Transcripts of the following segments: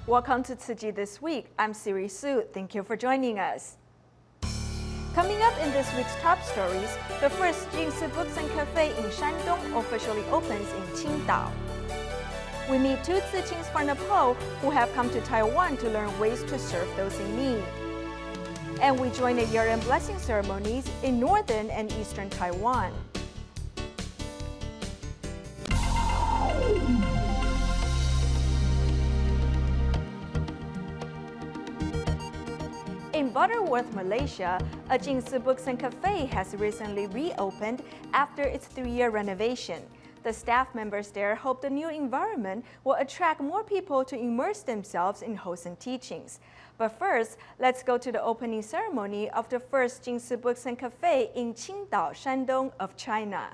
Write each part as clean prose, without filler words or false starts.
Welcome to Tzu Chi This Week. I'm Siri Su. Thank you for joining us. Coming up in this week's top stories, the first Jing Books and Cafe in Shandong officially opens in Qingdao. We meet two Tzu Chings from Nepal who have come to Taiwan to learn ways to serve those in need. And we join the year-end blessing ceremonies in Northern and Eastern Taiwan. In Butterworth, Malaysia, a Jing Books and Cafe has recently reopened after its 3-year renovation. The staff members there hope the new environment will attract more people to immerse themselves in wholesome teachings. But first, let's go to the opening ceremony of the first Jing Books and Cafe in Qingdao, Shandong of China.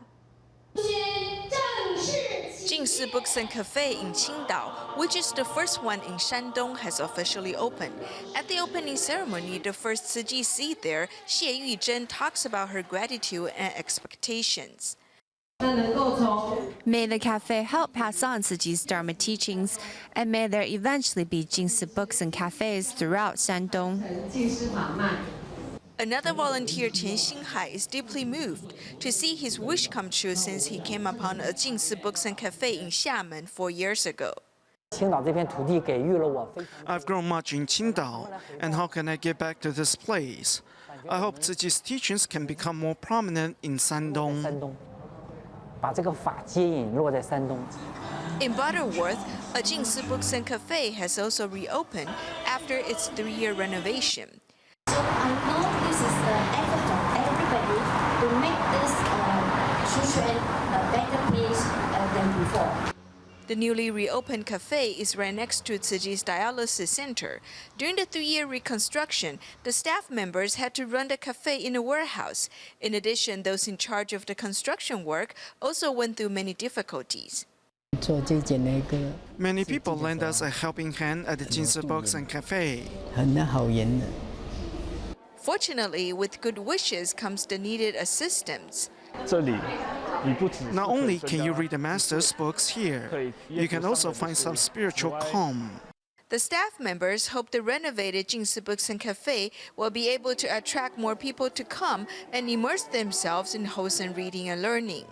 Jing Books and Cafe in Qingdao, which is the first one in Shandong, has officially opened. At the opening ceremony, the first Tzu Chi seat there, Xie Yuzhen, talks about her gratitude and expectations. May the cafe help pass on Tzu Chi's Dharma teachings, and may there eventually be Jing Books and Cafes throughout Shandong. Another volunteer, Chen Xinghai, is deeply moved to see his wish come true since he came upon a Jing Books and Cafe in Xiamen 4 years ago. I've grown much in Qingdao, and how can I get back to this place? I hope Tzu Chi's teachings can become more prominent in Shandong. In Butterworth, a Jing Books and Cafe has also reopened after its 3-year renovation. So I know this is the effort of everybody to make this Shu a better place than before. The newly reopened cafe is right next to Tzu Chi's dialysis center. During the 3-year reconstruction, the staff members had to run the cafe in a warehouse. In addition, those in charge of the construction work also went through many difficulties. Many people lend us a helping hand at the Jing Books and Cafe. Fortunately, with good wishes comes the needed assistance. Not only can you read the master's books here, you can also find some spiritual calm. The staff members hope the renovated Jing Books and Cafe will be able to attract more people to come and immerse themselves in wholesome reading and learning.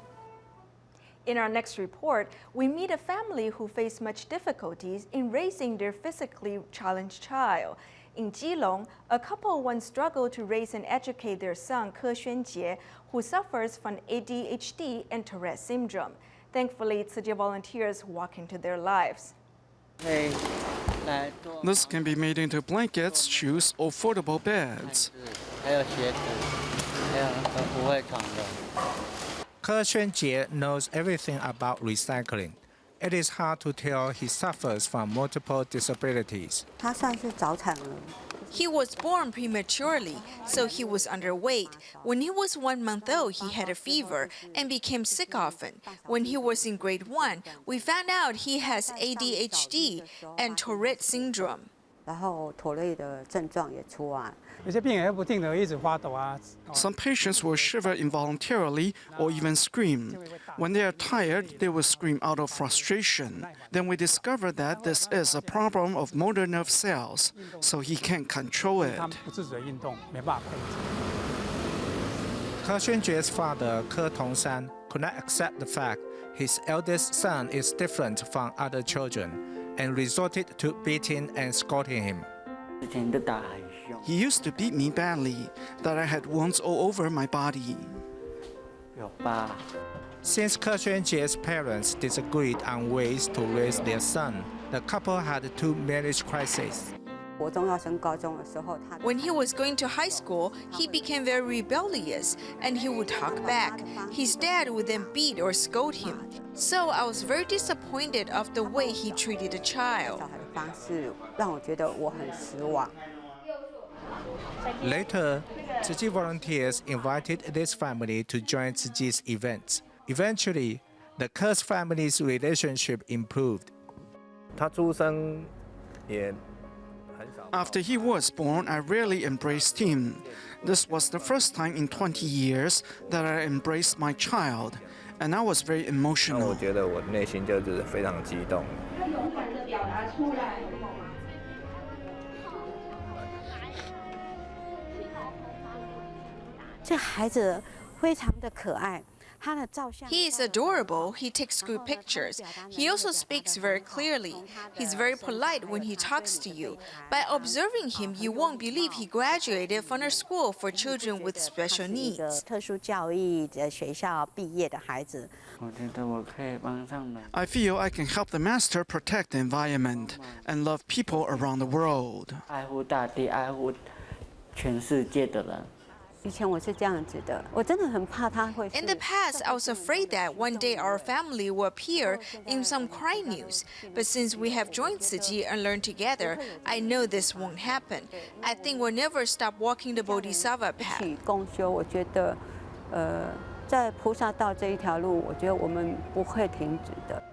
In our next report, we meet a family who faced much difficulties in raising their physically challenged child. In Keelung, a couple once struggled to raise and educate their son, Jie, who suffers from ADHD and Tourette syndrome. Thankfully, Tzu Chi volunteers walk into their lives. This can be made into blankets, shoes, or foldable beds. Jie knows everything about recycling. It is hard to tell he suffers from multiple disabilities. He was born prematurely, so he was underweight. When he was 1 month old, he had a fever and became sick often. When he was in grade 1, we found out he has ADHD and Tourette syndrome. Some patients will shiver involuntarily or even scream. When they are tired, they will scream out of frustration. Then we discover that this is a problem of motor nerve cells, so he can't control it. Jie's father,柯童三, could not accept the fact his eldest son is different from other children and resorted to beating and scolding him. He used to beat me badly, that I had wounds all over my body. Since Jie's parents disagreed on ways to raise their son, the couple had 2 marriage crises. When he was going to high school, he became very rebellious and he would talk back. His dad would then beat or scold him. So I was very disappointed of the way he treated the child. Later, Tzu Chi volunteers invited this family to join Tzu Chi's events. Eventually, the Ker's family's relationship improved. After he was born, I rarely embraced him. This was the first time in 20 years that I embraced my child, and I was very emotional. 这孩子非常的可爱。 He is adorable. He takes good pictures. He also speaks very clearly. He's very polite when he talks to you. By observing him, you won't believe he graduated from a school for children with special needs. 特殊教育的学校毕业的孩子。 I feel I can help the master protect the environment and love people around the world. 爱护大地，爱护全世界的人。 以前我是这样子的，我真的很怕他会。 In the past, I was afraid that one day our family will appear in some crime news. But since we have joined Tzu Chi and learned together, I know this won't happen. I think we'll never stop walking the Bodhisattva path. 共修，我觉得，在菩萨道这一条路，我觉得我们不会停止的。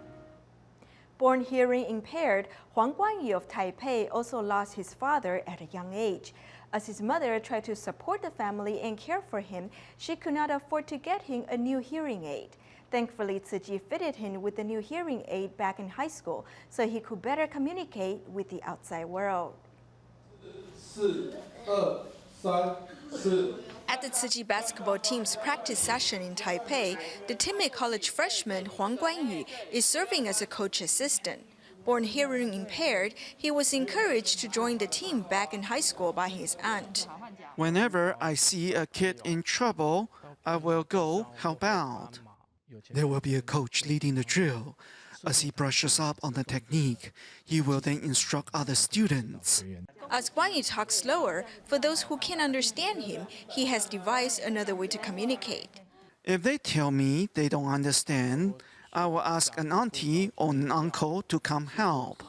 Born hearing impaired, Huang Guanyu of Taipei also lost his father at a young age. As his mother tried to support the family and care for him, she could not afford to get him a new hearing aid. Thankfully, Tzu Chi fitted him with a new hearing aid back in high school so he could better communicate with the outside world. At the Tzu Chi basketball team's practice session in Taipei, the timid college freshman Huang Guanyu is serving as a coach assistant. Born hearing impaired, he was encouraged to join the team back in high school by his aunt. Whenever I see a kid in trouble, I will go help out. There will be a coach leading the drill. As he brushes up on the technique, he will then instruct other students. As Guanyu talks slower, for those who can't understand him, he has devised another way to communicate. If they tell me they don't understand, I will ask an auntie or an uncle to come help.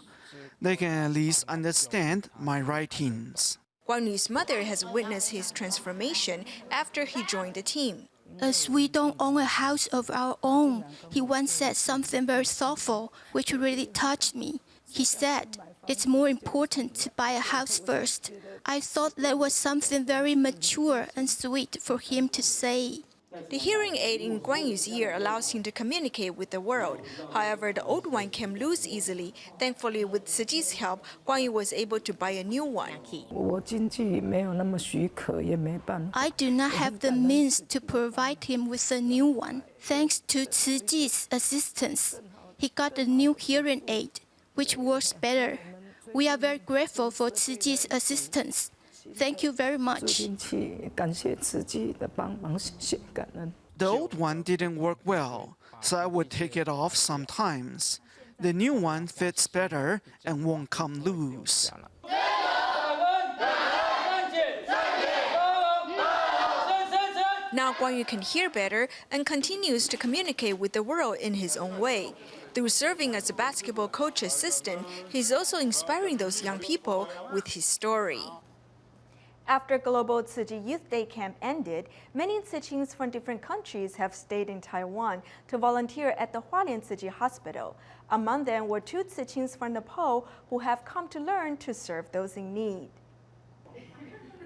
They can at least understand my writings. Guanyu's mother has witnessed his transformation after he joined the team. As we don't own a house of our own, he once said something very thoughtful, which really touched me. He said, "It's more important to buy a house first." I thought that was something very mature and sweet for him to say. The hearing aid in Guanyu's ear allows him to communicate with the world. However, the old one came loose easily. Thankfully, with Tzu Chi's help, Guanyu was able to buy a new one. I do not have the means to provide him with a new one. Thanks to Tzu Chi's assistance, he got a new hearing aid, which works better. We are very grateful for Tzu Chi's assistance. Thank you very much. The old one didn't work well, so I would take it off sometimes. The new one fits better and won't come loose. Now Guanyu can hear better and continues to communicate with the world in his own way. Through serving as a basketball coach assistant, he's also inspiring those young people with his story. After Global Tzu Chi Youth Day Camp ended, many Tzu Chings from different countries have stayed in Taiwan to volunteer at the Hualien Tzu Chi Hospital. Among them were 2 Tzu Chings from Nepal who have come to learn to serve those in need.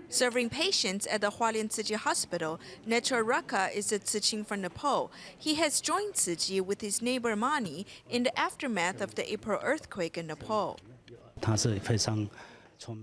Serving patients at the Hualien Tzu Chi Hospital, Netra Raka is a Tzu Ching from Nepal. He has joined Tzu Chi with his neighbor Mani in the aftermath of the April earthquake in Nepal.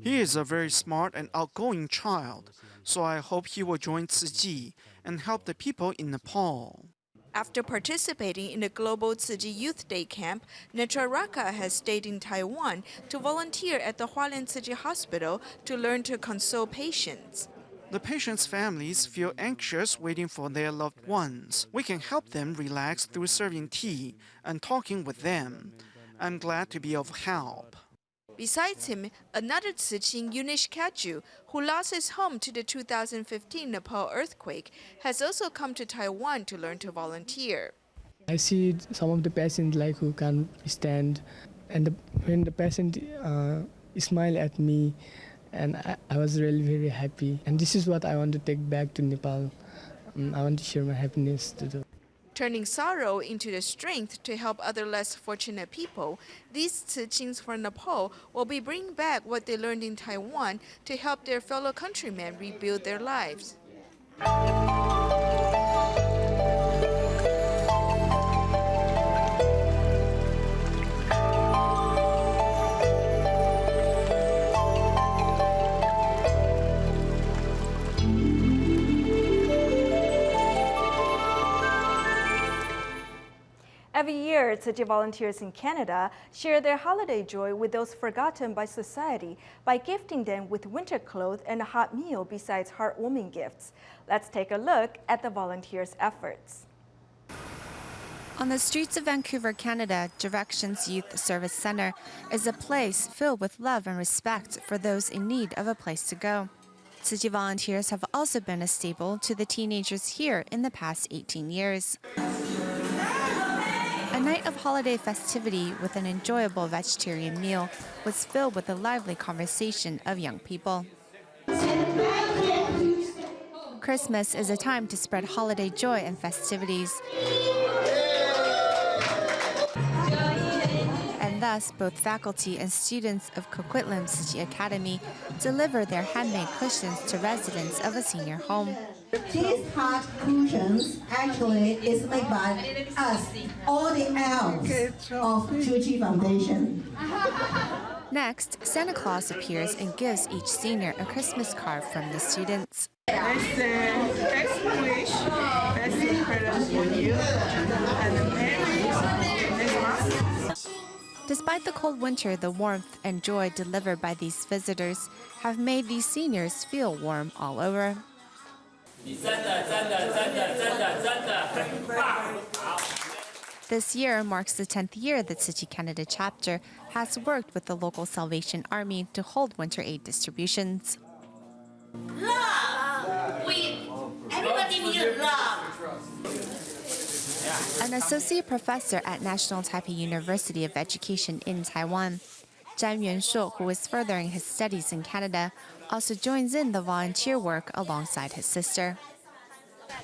He is a very smart and outgoing child, so I hope he will join Tzu Chi and help the people in Nepal. After participating in the Global Tzu Chi Youth Day Camp, Netra Raka has stayed in Taiwan to volunteer at the Hualien Tzu Chi Hospital to learn to console patients. The patients' families feel anxious waiting for their loved ones. We can help them relax through serving tea and talking with them. I'm glad to be of help. Besides him, another Tzu Ching, Yunish Kaju, who lost his home to the 2015 Nepal earthquake, has also come to Taiwan to learn to volunteer. I see some of the patients who can't stand, and when the patient smiled at me, and I was really very happy. And this is what I want to take back to Nepal. I want to share my happiness to them. Turning sorrow into the strength to help other less fortunate people, these Tzu Chings from Nepal will be bringing back what they learned in Taiwan to help their fellow countrymen rebuild their lives. Every year, Tzu Chi volunteers in Canada share their holiday joy with those forgotten by society by gifting them with winter clothes and a hot meal besides heartwarming gifts. Let's take a look at the volunteers' efforts. On the streets of Vancouver, Canada, Directions Youth Service Center is a place filled with love and respect for those in need of a place to go. Tzu Chi volunteers have also been a staple to the teenagers here in the past 18 years. A night of holiday festivity with an enjoyable vegetarian meal was filled with a lively conversation of young people. Christmas is a time to spread holiday joy and festivities. And thus, both faculty and students of Coquitlam Tzu Chi Academy deliver their handmade cushions to residents of a senior home. These hard cushions actually is made by us, all the elves of Tzu Chi Foundation. Next, Santa Claus appears and gives each senior a Christmas card from the students. Best wish, best present for you, and a Merry Christmas. Despite the cold winter, the warmth and joy delivered by these visitors have made these seniors feel warm all over. This year marks the 10th year that Tzu Chi Canada chapter has worked with the local Salvation Army to hold winter aid distributions. Love! Everybody needs love! An associate professor at National Taipei University of Education in Taiwan, Zhan Yuanshuo, who is furthering his studies in Canada, also joins in the volunteer work alongside his sister.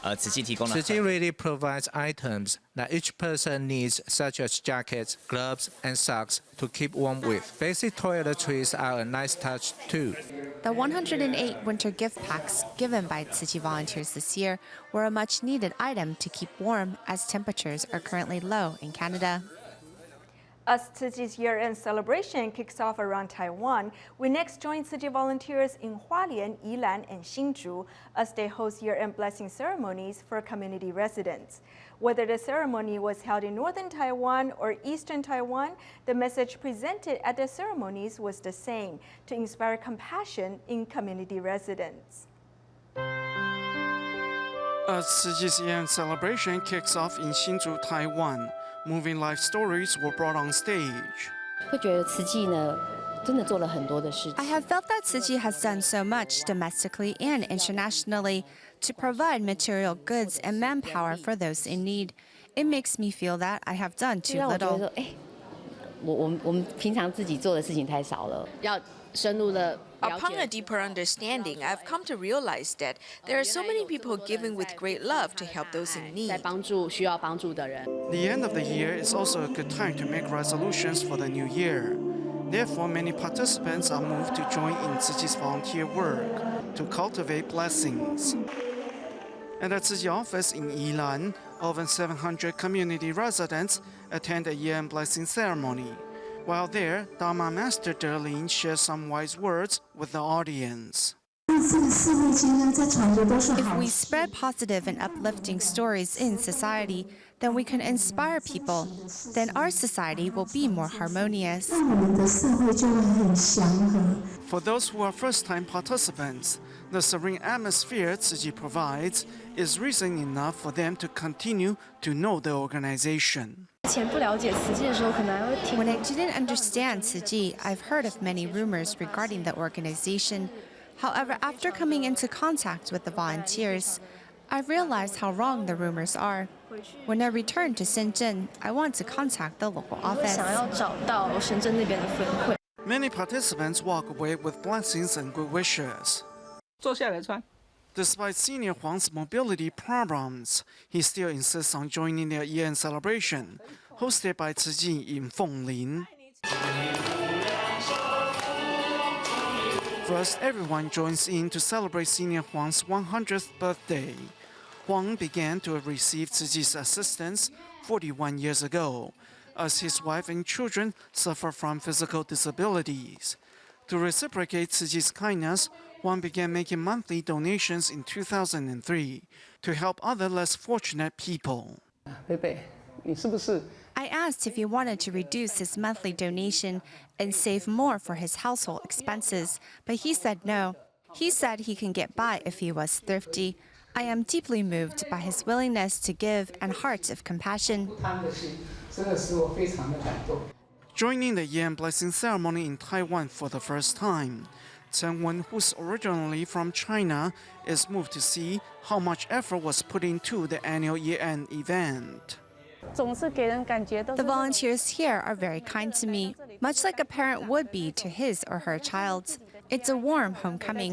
Tzu Chi really provides items that each person needs, such as jackets, gloves, and socks to keep warm with. Basic toiletries are a nice touch too. The 108 winter gift packs given by Tzu Chi volunteers this year were a much-needed item to keep warm as temperatures are currently low in Canada. As Tzu Chi's year-end celebration kicks off around Taiwan, we next join Tzu Chi volunteers in Hualien, Yilan, and Hsinchu as they host year-end blessing ceremonies for community residents. Whether the ceremony was held in Northern Taiwan or Eastern Taiwan, the message presented at the ceremonies was the same: to inspire compassion in community residents. As Tzu Chi's year-end celebration kicks off in Hsinchu, Taiwan, moving life stories were brought on stage. I have felt that Tzu Chi has done so much domestically and internationally to provide material goods and manpower for those in need. It makes me feel that I have done too little. Upon a deeper understanding, I've come to realize that there are so many people giving with great love to help those in need. The end of the year is also a good time to make resolutions for the new year. Therefore, many participants are moved to join in Tzu Chi's volunteer work to cultivate blessings. At the Tzu Chi office in Yilan, over 700 community residents attend a year-end blessing ceremony. While there, Dharma Master Derlin shares some wise words with the audience. If we spread positive and uplifting stories in society, then we can inspire people. Then our society will be more harmonious. For those who are first-time participants, the serene atmosphere Tzu Chi provides is reason enough for them to continue to know the organization. When I didn't understand Tzu Chi, I've heard of many rumors regarding the organization. However, after coming into contact with the volunteers, I realized how wrong the rumors are. When I return to Shenzhen, I want to contact the local office. Many participants walk away with blessings and good wishes. Despite Senior Huang's mobility problems, he still insists on joining their year-end celebration, hosted by Tzu Chi in鳳林. First, everyone joins in to celebrate Senior Huang's 100th birthday. Huang began to receive Tzu Chi's assistance 41 years ago, as his wife and children suffer from physical disabilities. To reciprocate Tzu Chi's kindness, Huang began making monthly donations in 2003 to help other less fortunate people. I asked if he wanted to reduce his monthly donation and save more for his household expenses, but he said no. He said he can get by if he was thrifty. I am deeply moved by his willingness to give and heart of compassion. Joining the Year End Blessing ceremony in Taiwan for the first time, Chen Wen, who's originally from China, is moved to see how much effort was put into the annual year-end event. The volunteers here are very kind to me, much like a parent would be to his or her child. It's a warm homecoming.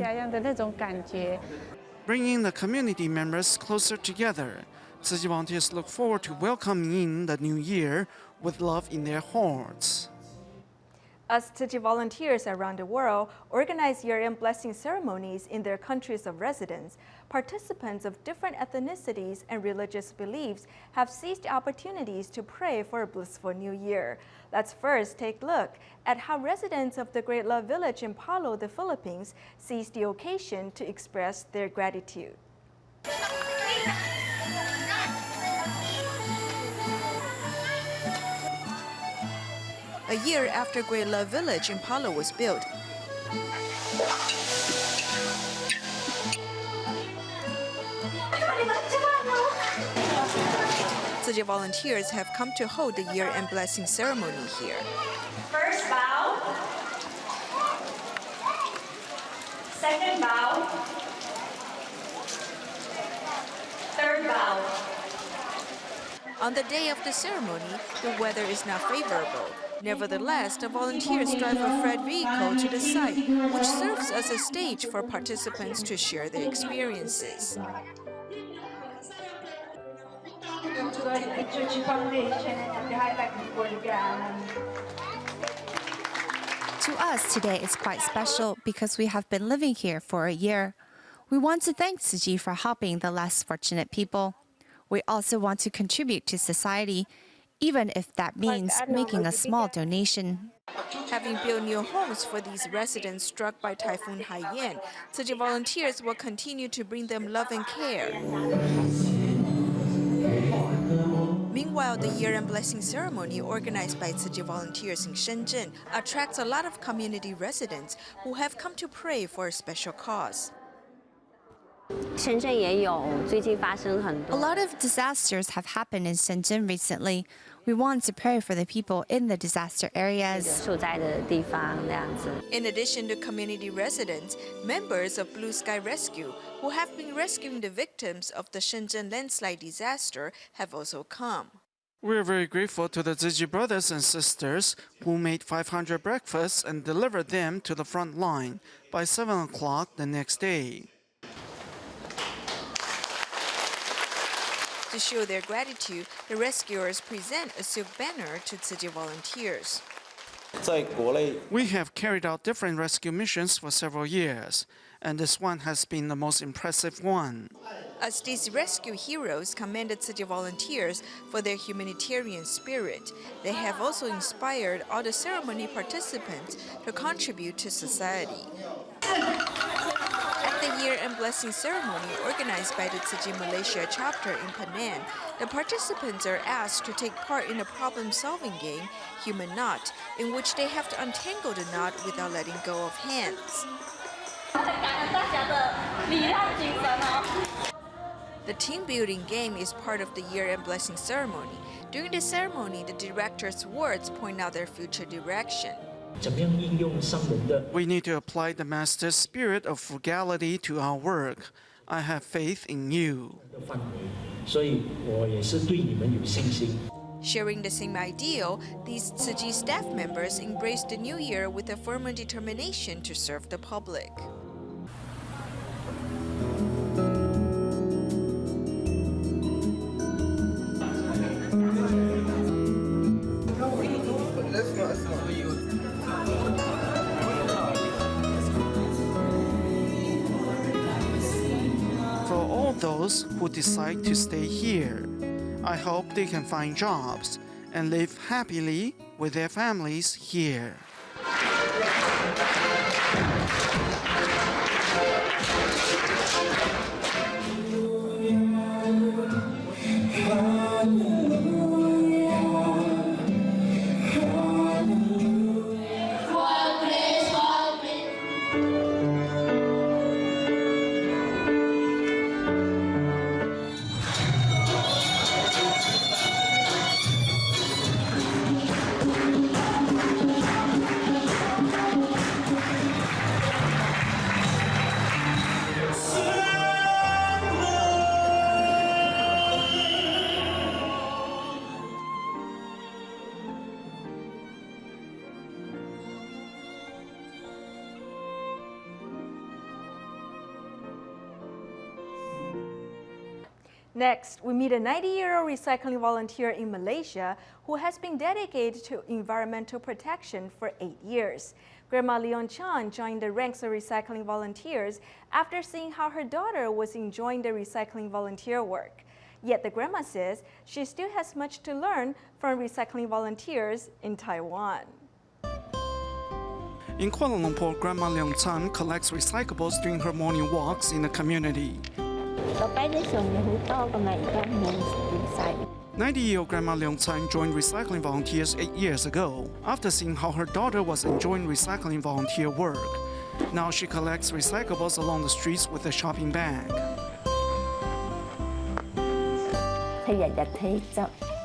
Bringing the community members closer together, Tzu Chi volunteers look forward to welcoming in the new year with love in their hearts. As Tzu Chi volunteers around the world organize year-end blessing ceremonies in their countries of residence, participants of different ethnicities and religious beliefs have seized opportunities to pray for a blissful new year. Let's first take a look at how residents of the Great Love Village in Palo, the Philippines, seized the occasion to express their gratitude. A year after Great Love Village in Palo was built, Tzu Chi volunteers have come to hold the year-end blessing ceremony here. First bow, second bow, third bow. On the day of the ceremony, the weather is not favorable. Nevertheless, the volunteers drive a freight vehicle to the site, which serves as a stage for participants to share their experiences. To us, today is quite special because we have been living here for a year. We want to thank Tzu Chi for helping the less fortunate people. We also want to contribute to society, even if that means making a small donation. Having built new homes for these residents struck by Typhoon Haiyan, Tzu Chi volunteers will continue to bring them love and care. Meanwhile, the year-end blessing ceremony organized by Tzu Chi volunteers in Shenzhen attracts a lot of community residents who have come to pray for a special cause. A lot of disasters have happened in Shenzhen recently. We want to pray for the people in the disaster areas. In addition to community residents, members of Blue Sky Rescue, who have been rescuing the victims of the Shenzhen landslide disaster, have also come. We are very grateful to the Tzu Chi brothers and sisters who made 500 breakfasts and delivered them to the front line by 7 o'clock the next day. To show their gratitude, the rescuers present a silk banner to Tzu Chi volunteers. We have carried out different rescue missions for several years, and this one has been the most impressive one. As these rescue heroes commended Tzu Chi volunteers for their humanitarian spirit, they have also inspired all the ceremony participants to contribute to society. At the year-end blessing ceremony organized by the Tzu Chi Malaysia chapter in Penang, the participants are asked to take part in a problem-solving game, Human Knot, in which they have to untangle the knot without letting go of hands. The team-building game is part of the year-end blessing ceremony. During the ceremony, the director's words point out their future direction. We need to apply the Master's spirit of frugality to our work. I have faith in you. Sharing the same ideal, these Tzu Chi staff members embraced the new year with a firm determination to serve the public. For all those who decide to stay here, I hope they can find jobs and live happily with their families here. Next, we meet a 90-year-old recycling volunteer in Malaysia who has been dedicated to environmental protection for 8 years. Grandma Leon Chan joined the ranks of recycling volunteers after seeing how her daughter was enjoying the recycling volunteer work. Yet the grandma says she still has much to learn from recycling volunteers in Taiwan. In Kuala Lumpur, Grandma Leon Chan collects recyclables during her morning walks in the community. 90-year-old Grandma Leon Chan joined recycling volunteers 8 years ago after seeing how her daughter was enjoying recycling volunteer work. Now she collects recyclables along the streets with a shopping bag.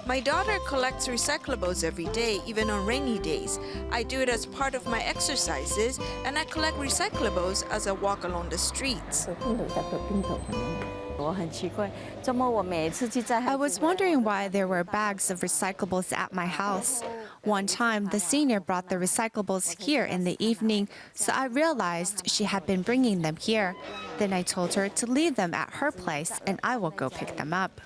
My daughter collects recyclables every day, even on rainy days. I do it as part of my exercises, and I collect recyclables as I walk along the streets. I was wondering why there were bags of recyclables at my house. One time, the senior brought the recyclables here in the evening, so I realized she had been bringing them here. Then I told her to leave them at her place, and I will go pick them up.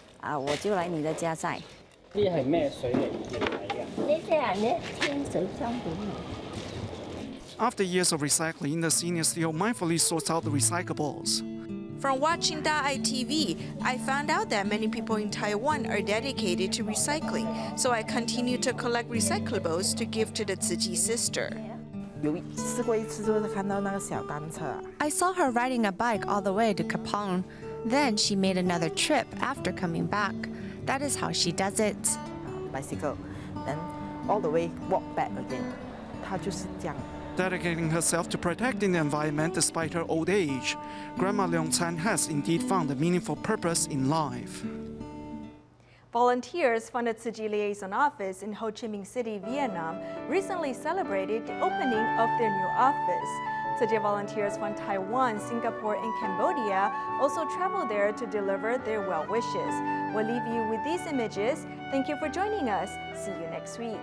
After years of recycling, the senior still mindfully sorts out the recyclables. From watching Daai TV, I found out that many people in Taiwan are dedicated to recycling, so I continue to collect recyclables to give to the Tzu Chi sister. I saw her riding a bike all the way to Kapong. Then she made another trip after coming back. That is how she does it. Bicycle, then all the way walk back again. Dedicating herself to protecting the environment despite her old age, Grandma Leon Chan has indeed found a meaningful purpose in life. Volunteers from the Tzu Chi Liaison Office in Ho Chi Minh City, Vietnam, recently celebrated the opening of their new office. Tzu Chi volunteers from Taiwan, Singapore, and Cambodia also traveled there to deliver their well wishes. We'll leave you with these images. Thank you for joining us. See you next week.